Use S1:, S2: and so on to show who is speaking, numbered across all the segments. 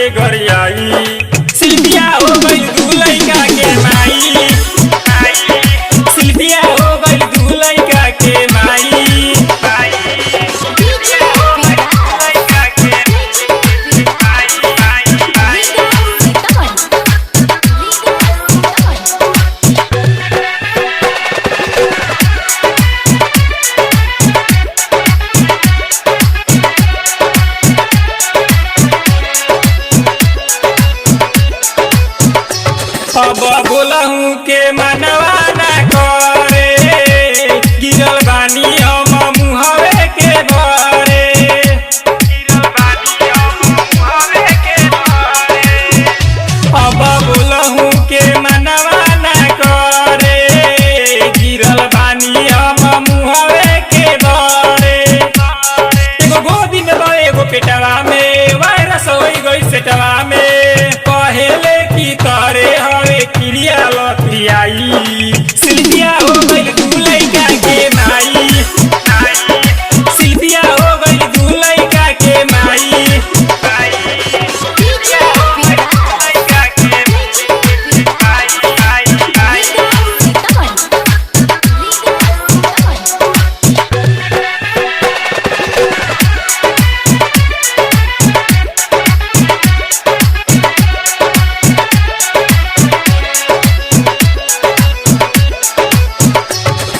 S1: के घर आई। शिल्पिया हो गई दू लइका के माई, शिल्पिया हो गई दू लइका के माई। अब बोलहूँ के मनवा ना करे, गिरल बानी हम मुहवे के भरे, गिरल बानी हम मुहवे के भरे। अब बोलहूँ के मनवा ना करे, गिरल बानी हम मुहवे के भरे। एगो गोदी में बा एगो पेटवा में, वायरस हो गई सेटवा में, पहले की तारे क्रिया लतियाई। शिल्पिया हो गई दू लइका के माई, शिल्पिया हो गई दू लइका के माई।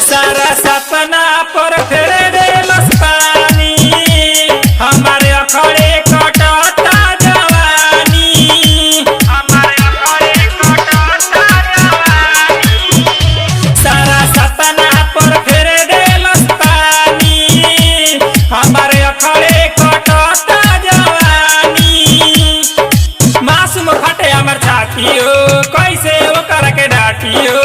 S1: सारा सपना पर फेरे देलस पानी, हमारे अखड़े कटता जवानी, हमारे अखड़े कटता जवानी। सारा सपना पर फेरे देलस पानी, हमारे अखड़े कटता जवानी। मासूम फटे हमर छाती हो, कैसे ओकर के डांटी हो,